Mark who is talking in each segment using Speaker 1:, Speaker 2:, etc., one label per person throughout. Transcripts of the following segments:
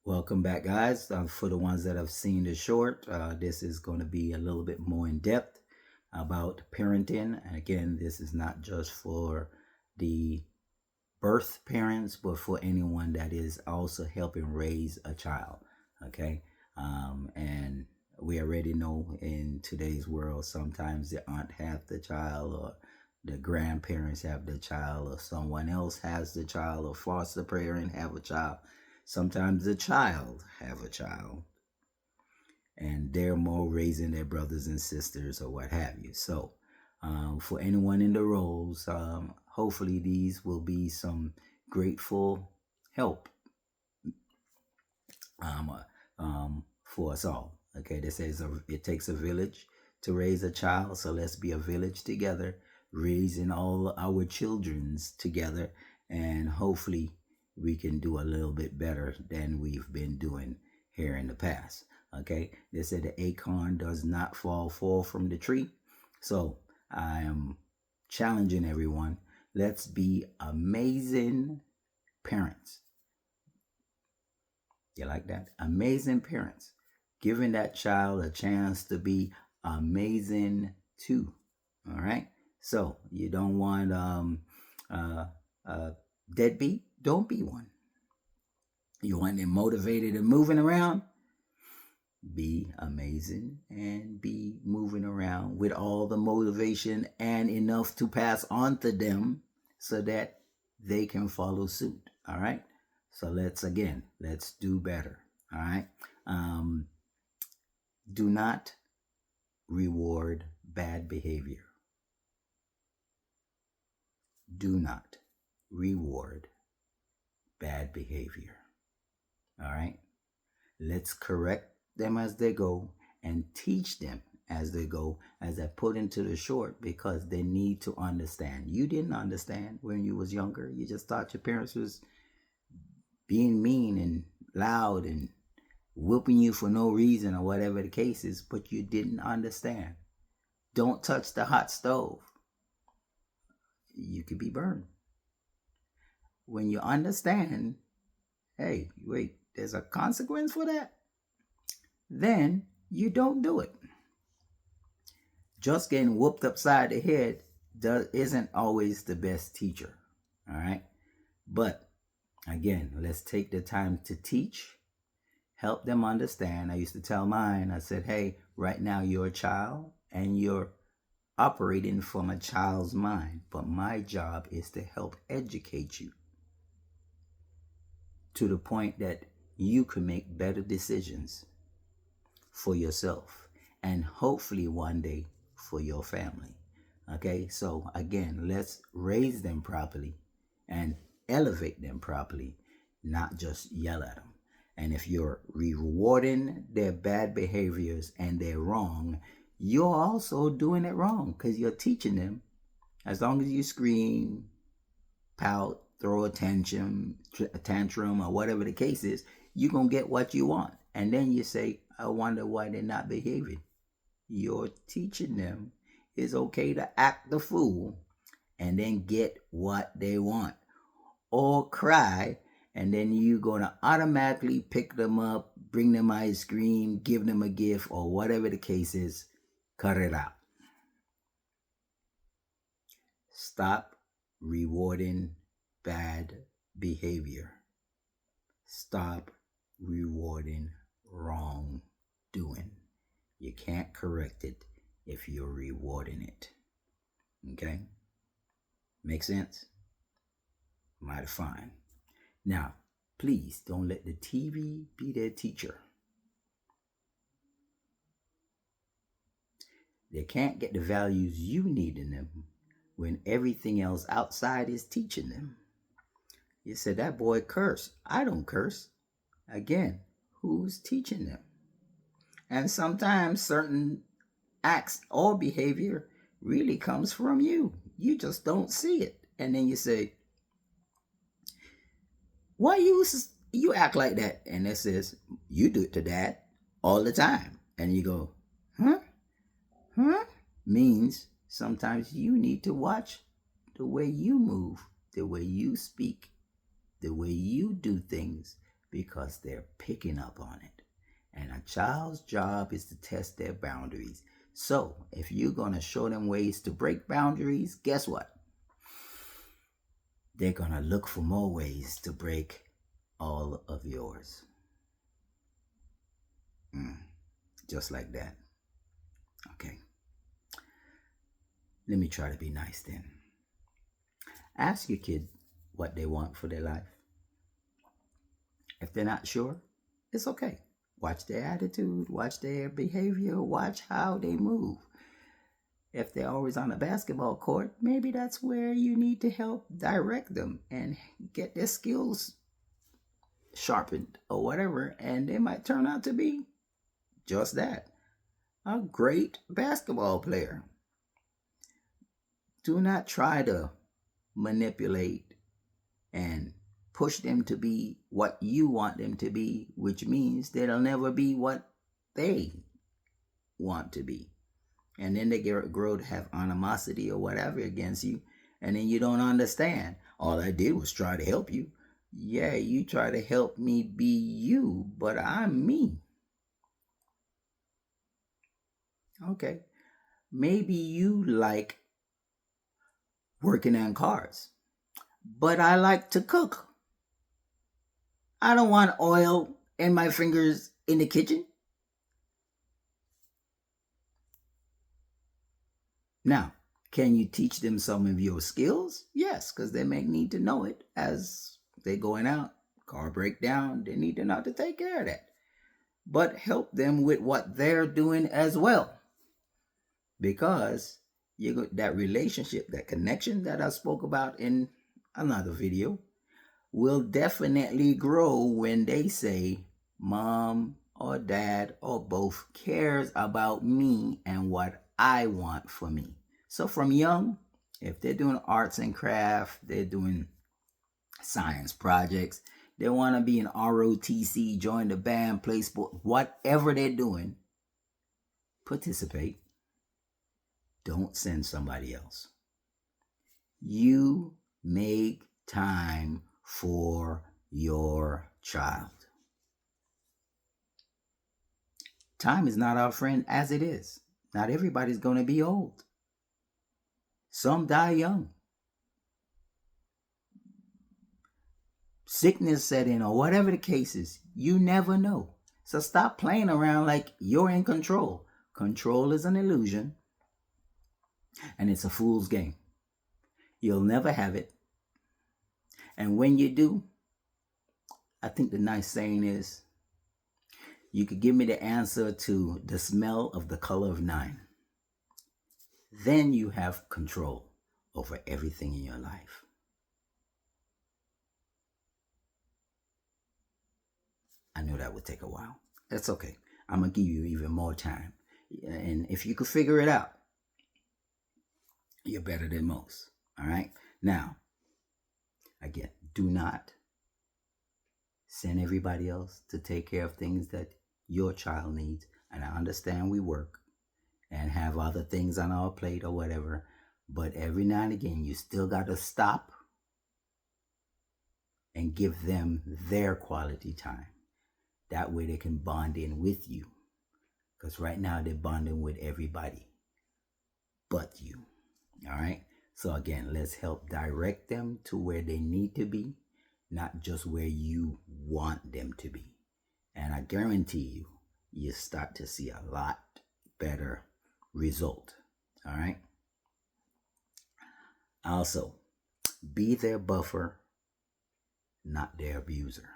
Speaker 1: Welcome back, guys. For the ones that have seen the short, this is going to be a little bit more in depth about parenting. And again, this is not just for the birth parents, but for anyone that is also helping raise a child. Okay. And we already know in today's world, sometimes the aunt have the child, or the grandparents have the child, or someone else has the child, or foster parent have a child. Sometimes the child have a child, and they're more raising their brothers and sisters or what have you. So, for anyone in the roles, hopefully these will be some grateful help for us all. Okay, this says it takes a village to raise a child, so let's be a village together, raising all our childrens together, and hopefully we can do a little bit better than we've been doing here in the past. Okay, they said the acorn does not fall from the tree, so I am challenging everyone. Let's be amazing parents. You like that? Amazing parents. Giving that child a chance to be amazing too. All right. So you don't want deadbeat? Don't be one. You want them motivated and moving around? Be amazing and be moving around with all the motivation and enough to pass on to them so that they can follow suit. All right. So let's do better. All right. Um, do not reward bad behavior. Do not reward bad behavior. All right. Let's correct them as they go and teach them as they go, as I put into the short, because they need to understand. You didn't understand when you was younger. You just thought your parents was being mean and loud and whooping you for no reason or whatever the case is, but you didn't understand. Don't touch the hot stove. You could be burned. When you understand, hey, wait, there's a consequence for that, then you don't do it. Just getting whooped upside the head isn't always the best teacher. All right. But again, let's take the time to teach, help them understand. I used to tell mine, I said, hey, right now you're a child and you're operating from a child's mind, but my job is to help educate you to the point that you can make better decisions for yourself and hopefully one day for your family. Okay, so again, let's raise them properly and elevate them properly, not just yell at them. And if you're rewarding their bad behaviors and they're wrong, you're also doing it wrong because you're teaching them. As long as you scream, pout, throw a tantrum, or whatever the case is, you're going to get what you want. And then you say, I wonder why they're not behaving. You're teaching them it's okay to act the fool and then get what they want. Or cry, and then you're going to automatically pick them up, bring them ice cream, give them a gift, or whatever the case is. Cut it out. Stop rewarding bad behavior. Stop rewarding wrongdoing. You can't correct it if you're rewarding it. Okay? Make sense? Mighty fine. Now, please don't let the TV be their teacher. They can't get the values you need in them when everything else outside is teaching them. You said that boy cursed. I don't curse. Again, who's teaching them? And sometimes certain acts or behavior really comes from you. You just don't see it. And then you say, why you act like that? And it says, you do it to dad all the time. And you go, huh? Huh? Means sometimes you need to watch the way you move, the way you speak, the way you do things, because they're picking up on it. And a child's job is to test their boundaries. So if you're going to show them ways to break boundaries, guess what? They're going to look for more ways to break all of yours. Just like that. Okay. Let me try to be nice then. Ask your kid what they want for their life. If they're not sure, it's okay. Watch their attitude, watch their behavior, watch how they move. If they're always on a basketball court, maybe that's where you need to help direct them and get their skills sharpened or whatever, and they might turn out to be just that, a great basketball player. Do not try to manipulate and push them to be what you want them to be, which means they'll never be what they want to be. And then they grow to have animosity or whatever against you, and then you don't understand. All I did was try to help you. Yeah, you try to help me be you, but I'm me. Okay. Maybe you like working on cars, but I like to cook. I don't want oil in my fingers in the kitchen. Now, can you teach them some of your skills? Yes, because they may need to know it as they're going out. Car breakdown, they need to know how to take care of that. But help them with what they're doing as well. Because that relationship, that connection that I spoke about in another video, will definitely grow when they say, Mom or Dad or both cares about me and what I want for me. So from young, if they're doing arts and craft, they're doing science projects, they want to be in ROTC, join the band, play sport, whatever they're doing, participate. Don't send somebody else. You make time for your child. Time is not our friend as it is. Not everybody's going to be old. Some die young. Sickness set in or whatever the case is, you never know. So stop playing around like you're in control. Control is an illusion, and it's a fool's game. You'll never have it. And when you do, I think the nice saying is, you could give me the answer to the smell of the color of 9. Then you have control over everything in your life. I knew that would take a while. That's okay. I'm going to give you even more time. And if you could figure it out, you're better than most. All right? Now, again, do not send everybody else to take care of things that your child needs. And I understand we work and have other things on our plate or whatever, but every now and again, you still got to stop and give them their quality time. That way they can bond in with you. Because right now they're bonding with everybody but you. All right? So again, let's help direct them to where they need to be, not just where you want them to be. And I guarantee you start to see a lot better result. All right? Also, be their buffer, not their abuser.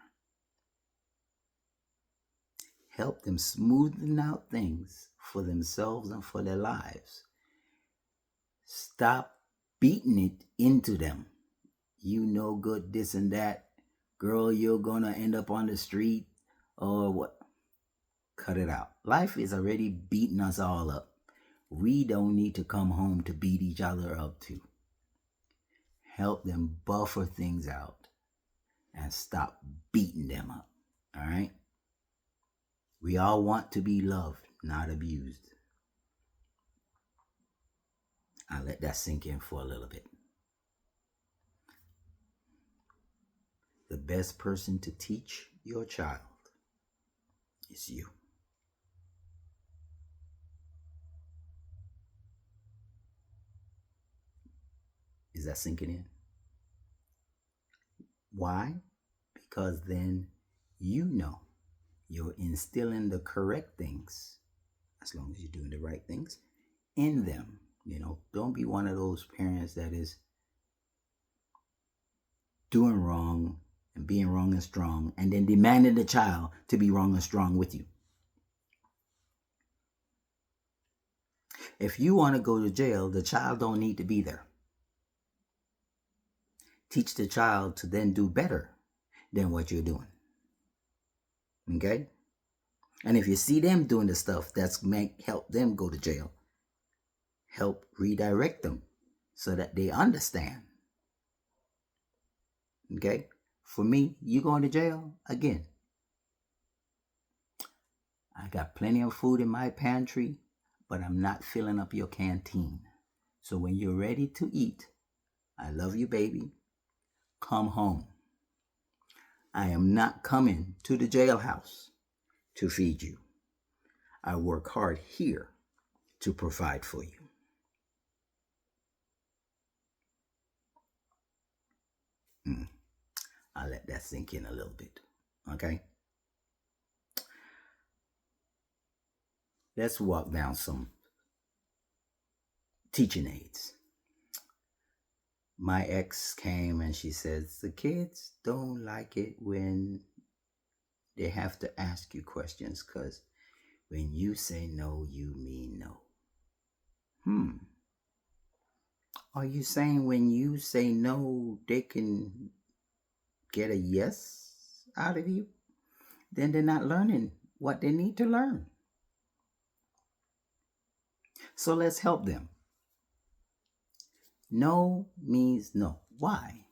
Speaker 1: Help them smoothen out things for themselves and for their lives. Stop beating it into them. You no good, this and that. Girl, you're gonna end up on the street or what? Cut it out. Life is already beating us all up. We don't need to come home to beat each other up too. Help them buffer things out and stop beating them up. All right? We all want to be loved, not abused. I'll let that sink in for a little bit. the best person to teach your child is you. Is that sinking in? Why? Because then you know you're instilling the correct things, as long as you're doing the right things, in them. Don't be one of those parents that is doing wrong and being wrong and strong and then demanding the child to be wrong and strong with you. If you want to go to jail, the child don't need to be there. Teach the child to then do better than what you're doing. Okay? And if you see them doing the stuff that's meant help them go to jail, help redirect them so that they understand. Okay? For me, you going to jail, again, I got plenty of food in my pantry, but I'm not filling up your canteen. So when you're ready to eat, I love you, baby. Come home. I am not coming to the jailhouse to feed you. I work hard here to provide for you. I'll let that sink in a little bit. Okay? Let's walk down some teaching aids. My ex came and she says, the kids don't like it when they have to ask you questions, because when you say no, you mean no. Are you saying when you say no, they can get a yes out of you? Then they're not learning what they need to learn. So let's help them. No means no. Why?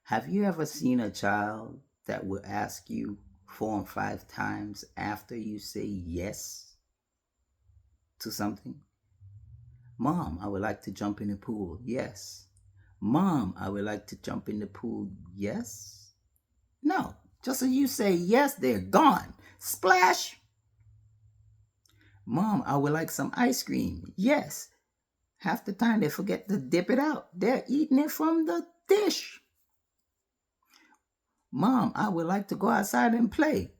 Speaker 1: Have you ever seen a child that will ask you 4 and 5 times after you say yes to something? Mom, I would like to jump in the pool. Yes. Mom, I would like to jump in the pool. Yes. No. Just as you say yes, they're gone. Splash. Mom, I would like some ice cream. Yes. Half the time they forget to dip it out. They're eating it from the dish. Mom, I would like to go outside and play.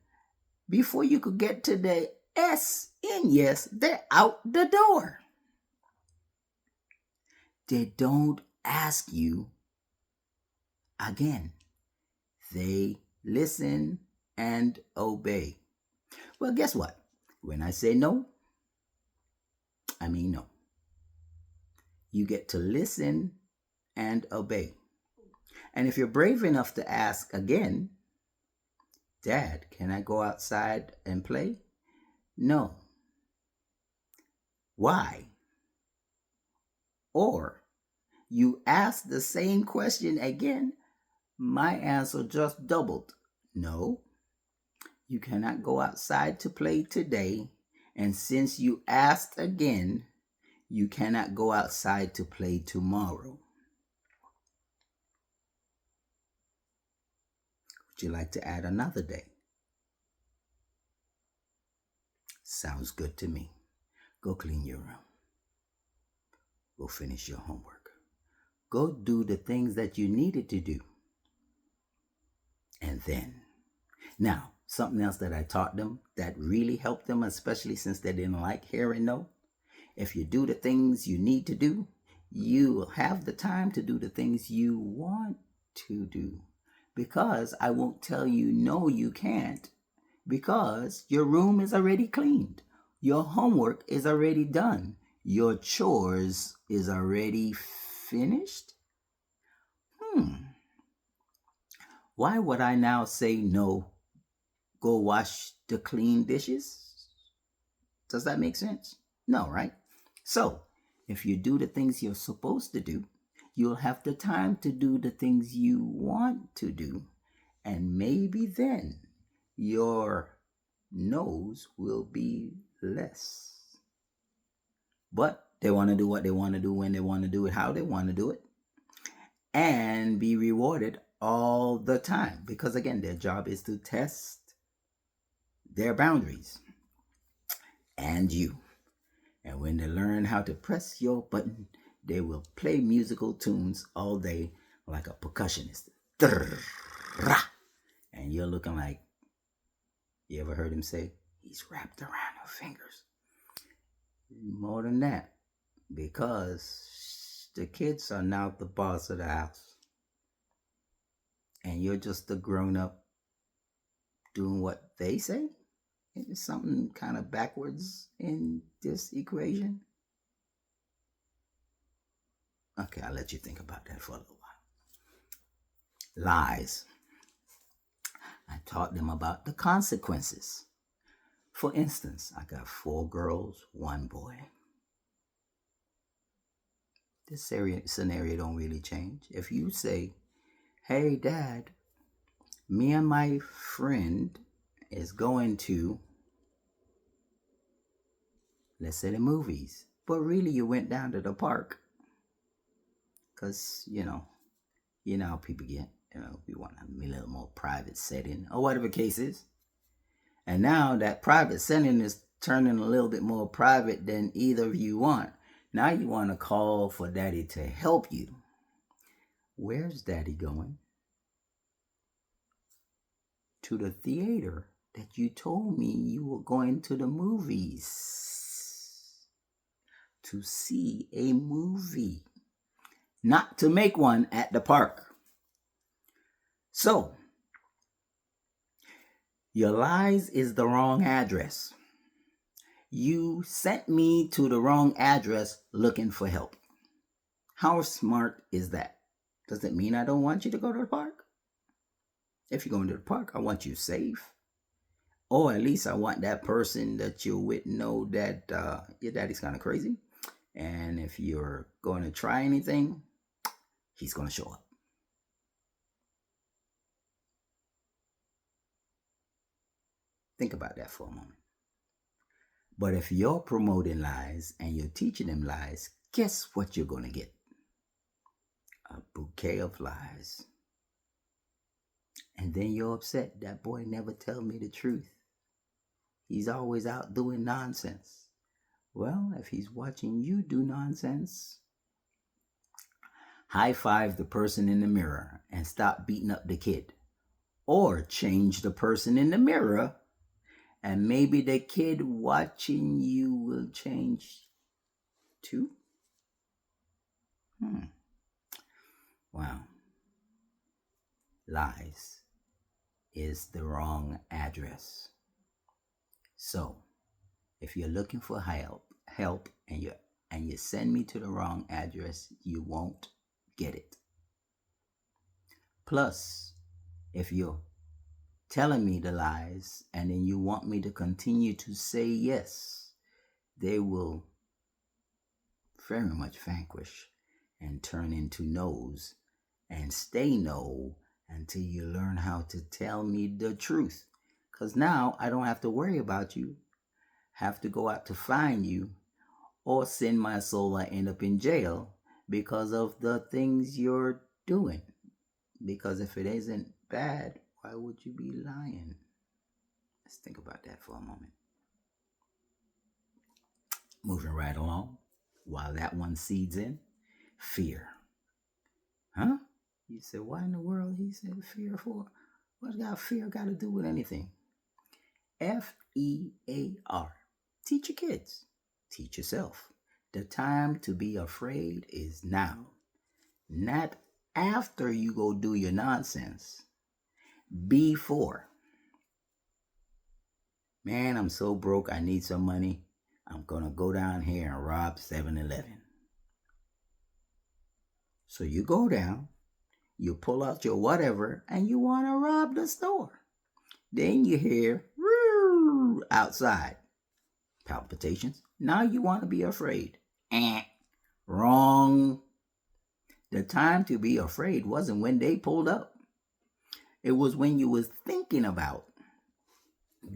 Speaker 1: Before you could get to the S in yes, they're out the door. They don't ask you again. They listen and obey. Well, guess what? When I say no, I mean no. You get to listen and obey. And if you're brave enough to ask again, Dad, can I go outside and play? No. Why? Or you ask the same question again, my answer just doubled. No, you cannot go outside to play today. And since you asked again, you cannot go outside to play tomorrow. Would you like to add another day? Sounds good to me. Go clean your room. Go finish your homework. Go do the things that you needed to do. And then, now, something else that I taught them that really helped them, especially since they didn't like hearing no. If you do the things you need to do, you will have the time to do the things you want to do. Because I won't tell you no, you can't. Because your room is already cleaned. Your homework is already done. Your chores is already finished. Why would I now say no? Go wash the clean dishes? Does that make sense? No, right? So, if you do the things you're supposed to do, you'll have the time to do the things you want to do. And maybe then your no's will be less. But they want to do what they want to do when they want to do it, how they want to do it. and be rewarded all the time, because again, their job is to test their boundaries and you. And when they learn how to press your button, they will play musical tunes all day like a percussionist. And you're looking like, you ever heard him say, he's wrapped around her fingers? More than that, because the kids are now the boss of the house. And you're just the grown up doing what they say? Is something kind of backwards in this equation? Okay, I'll let you think about that for a little while. Lies. I taught them about the consequences. For instance, I got 4 girls, 1 boy. This scenario don't really change. If you say, hey, Dad, me and my friend is going to, let's say, the movies, but really you went down to the park because you know how people get, we want a little more private setting or whatever the case is. And now that private setting is turning a little bit more private than either of you want. Now you want to call for Daddy to help you. Where's Daddy going? To the theater that you told me you were going to the movies. To see a movie. Not to make one at the park. So, your lies is the wrong address. You sent me to the wrong address looking for help. How smart is that? Does it mean I don't want you to go to the park? If you're going to the park, I want you safe. Or at least I want that person that you're with know that your daddy's kind of crazy. And if you're going to try anything, he's going to show up. Think about that for a moment. But if you're promoting lies and you're teaching them lies, guess what you're going to get? A bouquet of lies. And then you're upset. That boy never tell me the truth. He's always out doing nonsense. Well, if he's watching you do nonsense, high five the person in the mirror and stop beating up the kid. Or change the person in the mirror, and maybe the kid watching you will change too. Wow. Lies is the wrong address. So, if you're looking for help and you send me to the wrong address, you won't get it. Plus, if you're telling me the lies and then you want me to continue to say yes, they will very much vanquish and turn into no's and stay no until you learn how to tell me the truth. Because now I don't have to worry about you, have to go out to find you, or send my soul and end up in jail because of the things you're doing. Because if it isn't bad, why would you be lying? Let's think about that for a moment. Moving right along, while that one seeds in, fear. Huh? You said, why in the world he said fear for? What's got fear got to do with anything? FEAR. Teach your kids. Teach yourself. The time to be afraid is now. Not after you go do your nonsense. Before. Man, I'm so broke, I need some money. I'm going to go down here and rob 7-Eleven. So you go down, you pull out your whatever, and you want to rob the store. Then you hear outside. Palpitations. Now you want to be afraid. Wrong. The time to be afraid wasn't when they pulled up. It was when you was thinking about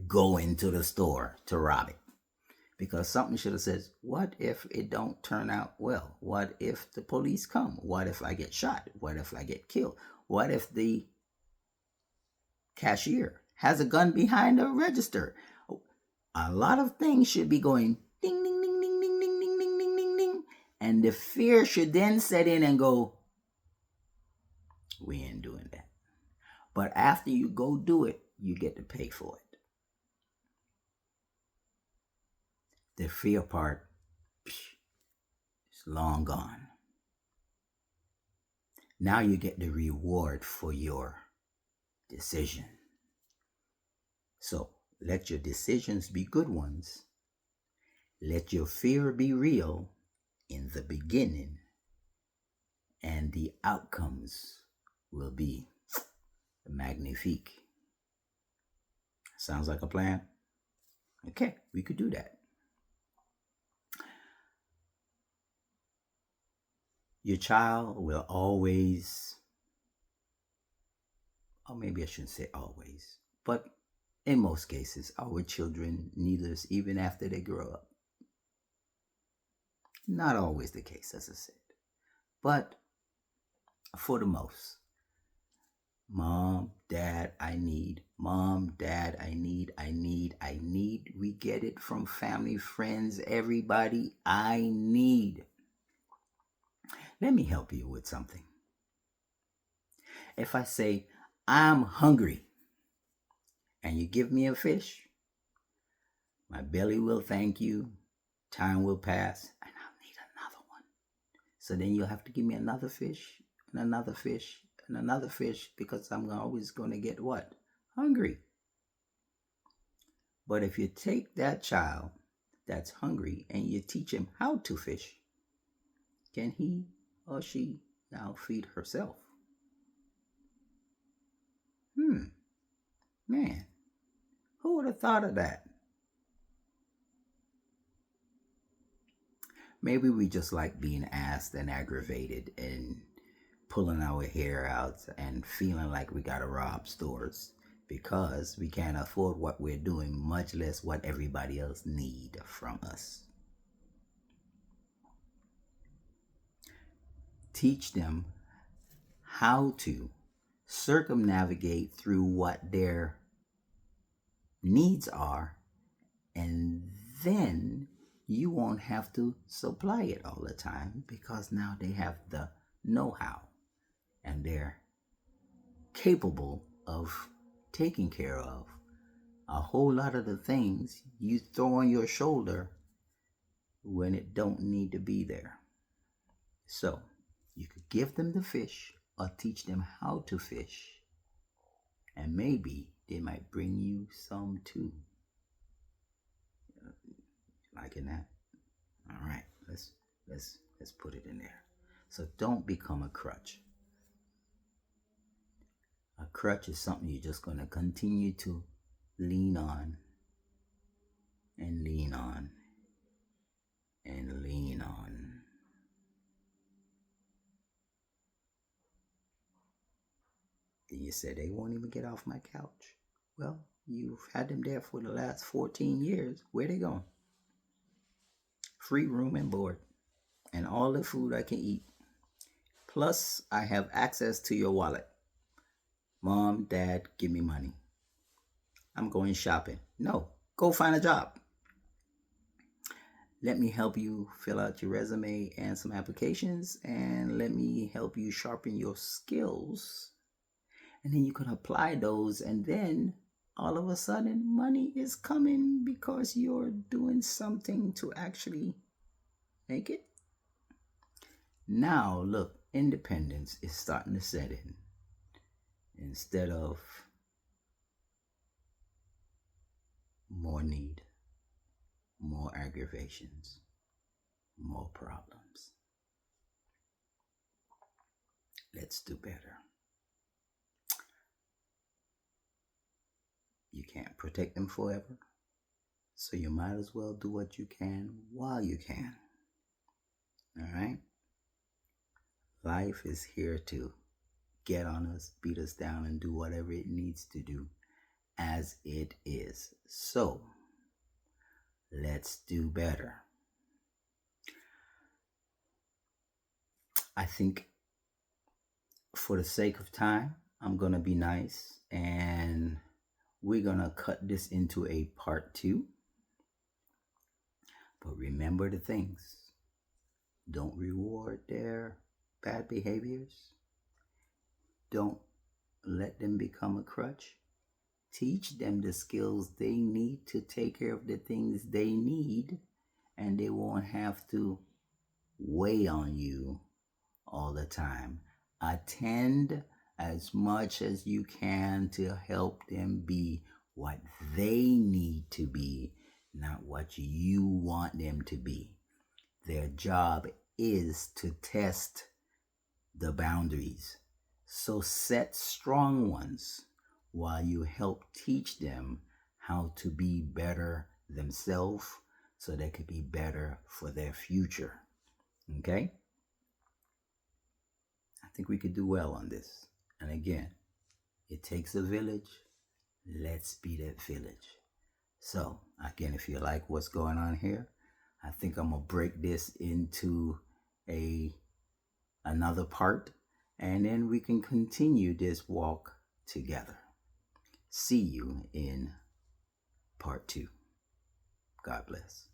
Speaker 1: going to the store to rob it. Because something should have said, what if it don't turn out well? What if the police come? What if I get shot? What if I get killed? What if the cashier has a gun behind the register? A lot of things should be going ding, ding, ding, ding, ding, ding, ding, ding, ding, ding, ding. And the fear should then set in and go, we ain't doing that. But after you go do it, you get to pay for it. The fear part is long gone. Now you get the reward for your decision. So let your decisions be good ones. Let your fear be real in the beginning, and the outcomes will be magnifique. Sounds like a plan? Okay, we could do that. Your child will always, or maybe I shouldn't say always, but in most cases, our children need us even after they grow up. Not always the case, as I said, but for the most. Mom, dad, I need. Mom, dad, I need. We get it from family, friends, everybody. I need. Let me help you with something. If I say, I'm hungry, and you give me a fish, my belly will thank you, time will pass, and I'll need another one. So then you'll have to give me another fish, and another fish, and another fish, because I'm always going to get what? Hungry. But if you take that child that's hungry and you teach him how to fish, can he or she now feed herself? Man, who would have thought of that? Maybe we just like being asked and aggravated and pulling our hair out and feeling like we gotta rob stores because we can't afford what we're doing, much less what everybody else need from us. Teach them how to circumnavigate through what their needs are, and then you won't have to supply it all the time because now they have the know-how and they're capable of taking care of a whole lot of the things you throw on your shoulder when it don't need to be there. So you could give them the fish or teach them how to fish, and maybe they might bring you some too. Liking that? All right, let's put it in there. So don't become a crutch. A crutch is something you're just going to continue to lean on and lean on and lean on. Then you say they won't even get off my couch. Well, you've had them there for the last 14 years. Where they going? Free room and board and all the food I can eat. Plus, I have access to your wallet. Mom, Dad, give me money. I'm going shopping. No, go find a job. Let me help you fill out your resume and some applications, and let me help you sharpen your skills. And then you can apply those, and then all of a sudden money is coming because you're doing something to actually make it. Now, look, independence is starting to set in. Instead of more need, more aggravations, more problems. Let's do better. You can't protect them forever, so you might as well do what you can while you can. All right? Life is here to get on us, beat us down, and do whatever it needs to do as it is. So, Let's do better. I think for the sake of time, I'm going to be nice and we're going to cut this into a part 2. But remember the things. Don't reward their bad behaviors. Don't let them become a crutch. Teach them the skills they need to take care of the things they need, and they won't have to weigh on you all the time. Attend as much as you can to help them be what they need to be, not what you want them to be. Their job is to test the boundaries. So set strong ones while you help teach them how to be better themselves so they could be better for their future. Okay? I think we could do well on this. And again, it takes a village. Let's be that village. So, again, if you like what's going on here, I think I'm going to break this into another part, and then we can continue this walk together. See you in part 2. God bless.